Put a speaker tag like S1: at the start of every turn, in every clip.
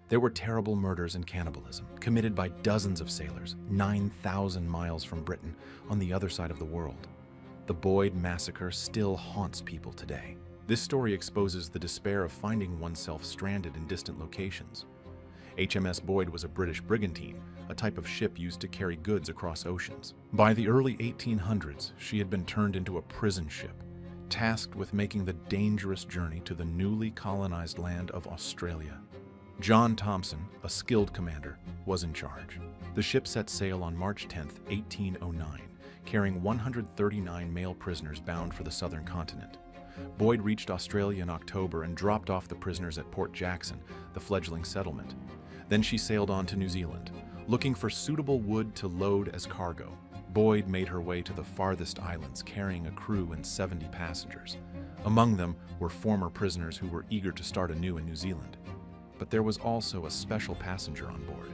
S1: There were terrible murders and cannibalism committed by dozens of sailors 9,000 miles from Britain on the other side of the world. The Boyd Massacre still haunts people today. This story exposes the despair of finding oneself stranded in distant locations. HMS Boyd was a British brigantine, a type of ship used to carry goods across oceans. By the early 1800s, she had been turned into a prison ship, tasked with making the dangerous journey to the newly colonized land of Australia. John Thompson, a skilled commander, was in charge. The ship set sail on March 10, 1809, carrying 139 male prisoners bound for the southern continent. Boyd reached Australia in October and dropped off the prisoners at Port Jackson, the fledgling settlement. Then she sailed on to New Zealand, looking for suitable wood to load as cargo. Boyd made her way to the farthest islands, carrying a crew and 70 passengers. Among them were former prisoners who were eager to start anew in New Zealand. But there was also a special passenger on board,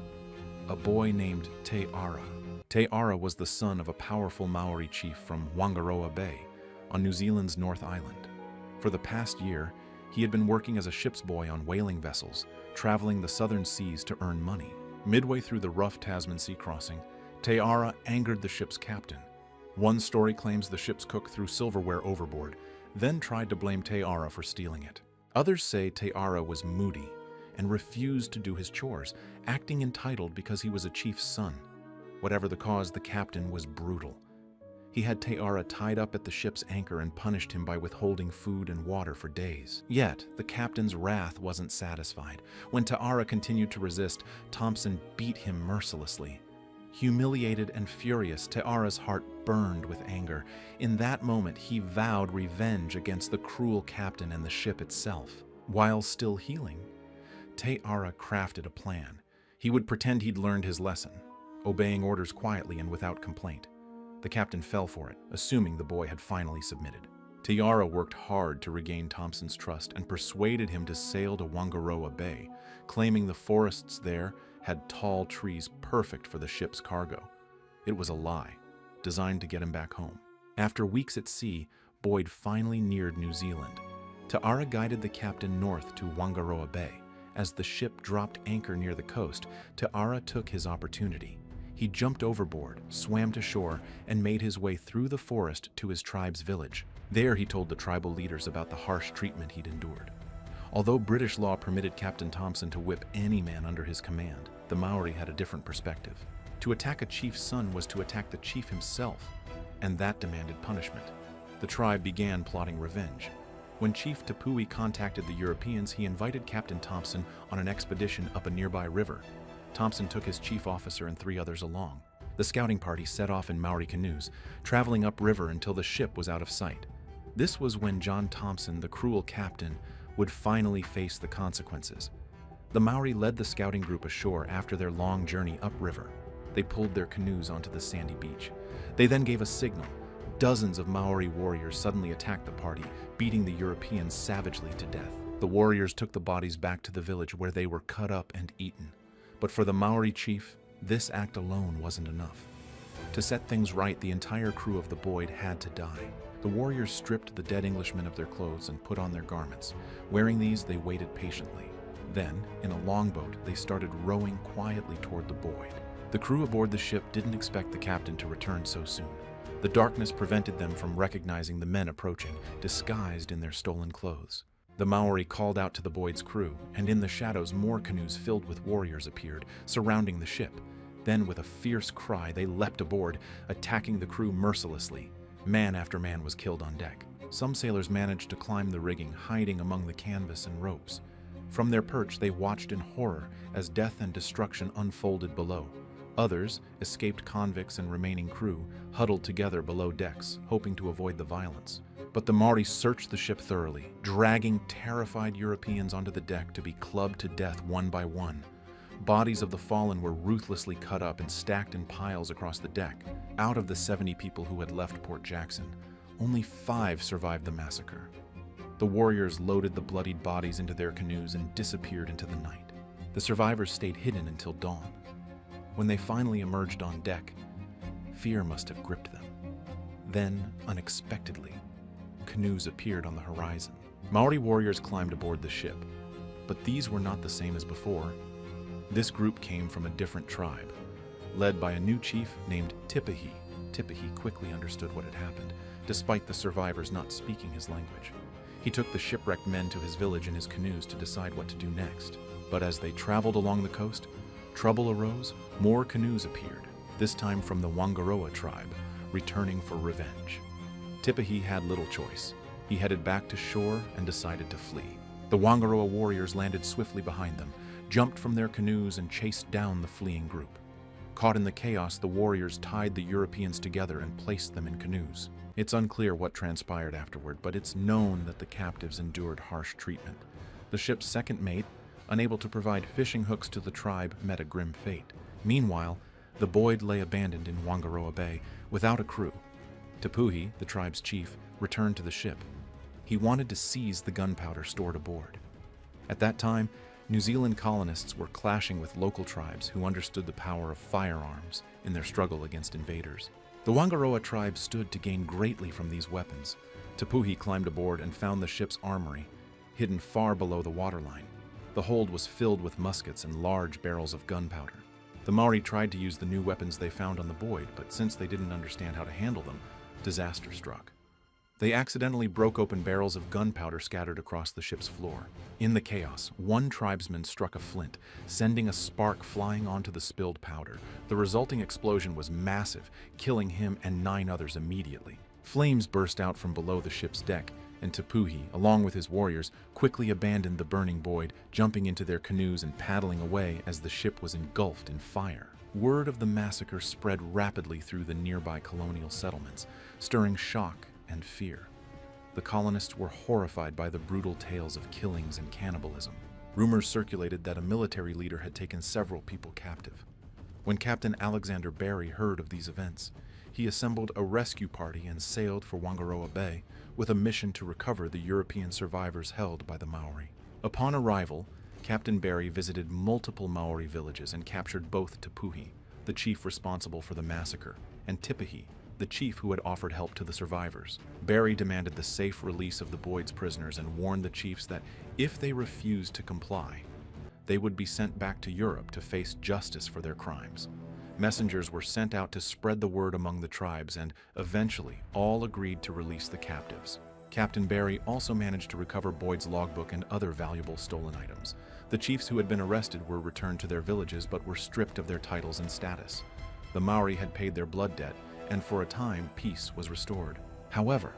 S1: a boy named Te Ara. Te Ara was the son of a powerful Maori chief from Whangaroa Bay, on New Zealand's North Island. For the past year, he had been working as a ship's boy on whaling vessels, traveling the southern seas to earn money. Midway through the rough Tasman Sea crossing, Te Ara angered the ship's captain. One story claims the ship's cook threw silverware overboard, then tried to blame Te Ara for stealing it. Others say Te Ara was moody and refused to do his chores, acting entitled because he was a chief's son. Whatever the cause, the captain was brutal. He had Te Ara tied up at the ship's anchor and punished him by withholding food and water for days. Yet, the captain's wrath wasn't satisfied. When Te Ara continued to resist, Thompson beat him mercilessly. Humiliated and furious, Te Ara's heart burned with anger. In that moment, he vowed revenge against the cruel captain and the ship itself. While still healing, Te Ara crafted a plan. He would pretend he'd learned his lesson, obeying orders quietly and without complaint. The captain fell for it, assuming the boy had finally submitted. Te Ara worked hard to regain Thompson's trust and persuaded him to sail to Whangaroa Bay, claiming the forests there had tall trees perfect for the ship's cargo. It was a lie, designed to get him back home. After weeks at sea, Boyd finally neared New Zealand. Te Ara guided the captain north to Whangaroa Bay. As the ship dropped anchor near the coast, Te Ara took his opportunity. He jumped overboard, swam to shore, and made his way through the forest to his tribe's village. There he told the tribal leaders about the harsh treatment he'd endured. Although British law permitted Captain Thompson to whip any man under his command, the Maori had a different perspective. To attack a chief's son was to attack the chief himself, and that demanded punishment. The tribe began plotting revenge. When Chief Tapui contacted the Europeans, he invited Captain Thompson on an expedition up a nearby river. Thompson took his chief officer and 3 others along. The scouting party set off in Maori canoes, traveling upriver until the ship was out of sight. This was when John Thompson, the cruel captain, would finally face the consequences. The Maori led the scouting group ashore after their long journey upriver. They pulled their canoes onto the sandy beach. They then gave a signal. Dozens of Maori warriors suddenly attacked the party, beating the Europeans savagely to death. The warriors took the bodies back to the village where they were cut up and eaten. But for the Maori chief, this act alone wasn't enough. To set things right, the entire crew of the Boyd had to die. The warriors stripped the dead Englishmen of their clothes and put on their garments. Wearing these, they waited patiently. Then, in a longboat, they started rowing quietly toward the Boyd. The crew aboard the ship didn't expect the captain to return so soon. The darkness prevented them from recognizing the men approaching, disguised in their stolen clothes. The Maori called out to the Boyd's crew, and in the shadows more canoes filled with warriors appeared, surrounding the ship. Then, with a fierce cry, they leapt aboard, attacking the crew mercilessly. Man after man was killed on deck. Some sailors managed to climb the rigging, hiding among the canvas and ropes. From their perch, they watched in horror as death and destruction unfolded below. Others, escaped convicts and remaining crew, huddled together below decks, hoping to avoid the violence. But the Maori searched the ship thoroughly, dragging terrified Europeans onto the deck to be clubbed to death one by one. Bodies of the fallen were ruthlessly cut up and stacked in piles across the deck. Out of the 70 people who had left Port Jackson, only 5 survived the massacre. The warriors loaded the bloodied bodies into their canoes and disappeared into the night. The survivors stayed hidden until dawn. When they finally emerged on deck, fear must have gripped them. Then, unexpectedly, canoes appeared on the horizon. Maori warriors climbed aboard the ship, but these were not the same as before. This group came from a different tribe, led by a new chief named Tipahi. Tipahi quickly understood what had happened, despite the survivors not speaking his language. He took the shipwrecked men to his village in his canoes to decide what to do next. But as they traveled along the coast, trouble arose. More canoes appeared, this time from the Wangaroa tribe, returning for revenge. Tipahi had little choice. He headed back to shore and decided to flee. The Wangaroa warriors landed swiftly behind them, jumped from their canoes and chased down the fleeing group. Caught in the chaos, the warriors tied the Europeans together and placed them in canoes. It's unclear what transpired afterward, but it's known that the captives endured harsh treatment. The ship's second mate, unable to provide fishing hooks to the tribe, met a grim fate. Meanwhile, the Boyd lay abandoned in Wangaroa Bay without a crew. Tipahi, the tribe's chief, returned to the ship. He wanted to seize the gunpowder stored aboard. At that time, New Zealand colonists were clashing with local tribes who understood the power of firearms in their struggle against invaders. The Wangaroa tribe stood to gain greatly from these weapons. Tipahi climbed aboard and found the ship's armory, hidden far below the waterline. The hold was filled with muskets and large barrels of gunpowder. The Maori tried to use the new weapons they found on the Boyd, but since they didn't understand how to handle them, disaster struck. They accidentally broke open barrels of gunpowder scattered across the ship's floor. In the chaos, one tribesman struck a flint, sending a spark flying onto the spilled powder. The resulting explosion was massive, killing him and 9 others immediately. Flames burst out from below the ship's deck, and Tipahi, along with his warriors, quickly abandoned the burning Boyd, jumping into their canoes and paddling away as the ship was engulfed in fire. Word of the massacre spread rapidly through the nearby colonial settlements, stirring shock and fear. The colonists were horrified by the brutal tales of killings and cannibalism. Rumors circulated that a military leader had taken several people captive. When Captain Alexander Barry heard of these events, he assembled a rescue party and sailed for Wangaroa Bay with a mission to recover the European survivors held by the Maori. Upon arrival, Captain Barry visited multiple Maori villages and captured both Tipahi, the chief responsible for the massacre, and Tipahi, the chief who had offered help to the survivors. Barry demanded the safe release of the Boyd's prisoners and warned the chiefs that if they refused to comply, they would be sent back to Europe to face justice for their crimes. Messengers were sent out to spread the word among the tribes, and eventually all agreed to release the captives. Captain Barry also managed to recover Boyd's logbook and other valuable stolen items. The chiefs who had been arrested were returned to their villages but were stripped of their titles and status. The Maori had paid their blood debt, and for a time, peace was restored. However,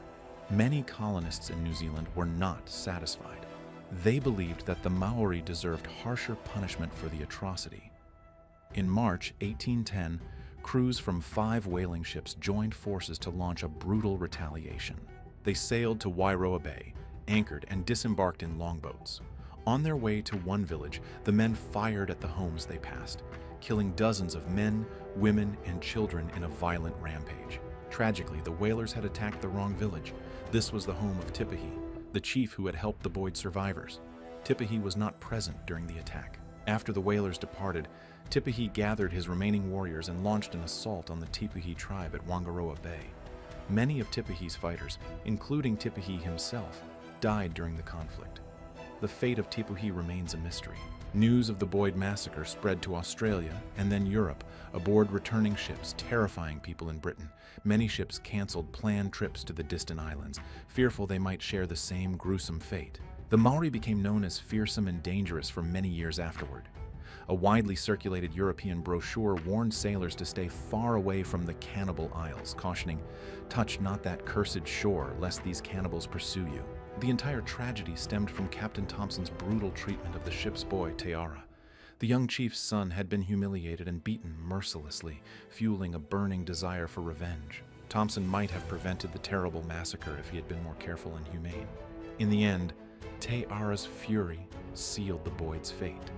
S1: many colonists in New Zealand were not satisfied. They believed that the Maori deserved harsher punishment for the atrocity. In March 1810, crews from 5 whaling ships joined forces to launch a brutal retaliation. They sailed to Wairoa Bay, anchored, and disembarked in longboats. On their way to one village, the men fired at the homes they passed, killing dozens of men, women, and children in a violent rampage. Tragically, the whalers had attacked the wrong village. This was the home of Tipahi, the chief who had helped the Boyd survivors. Tipahi was not present during the attack. After the whalers departed, Tipahi gathered his remaining warriors and launched an assault on the Tipahi tribe at Wangaroa Bay. Many of Tipahi's fighters, including Tipahi himself, died during the conflict. The fate of Tipahi remains a mystery. News of the Boyd Massacre spread to Australia and then Europe aboard returning ships, terrifying people in Britain. Many ships canceled planned trips to the distant islands, fearful they might share the same gruesome fate. The Maori became known as fearsome and dangerous for many years afterward. A widely circulated European brochure warned sailors to stay far away from the Cannibal Isles, cautioning, "Touch not that cursed shore, lest these cannibals pursue you." The entire tragedy stemmed from Captain Thompson's brutal treatment of the ship's boy, Teara. The young chief's son had been humiliated and beaten mercilessly, fueling a burning desire for revenge. Thompson might have prevented the terrible massacre if he had been more careful and humane. In the end, Teara's fury sealed the Boyd's fate.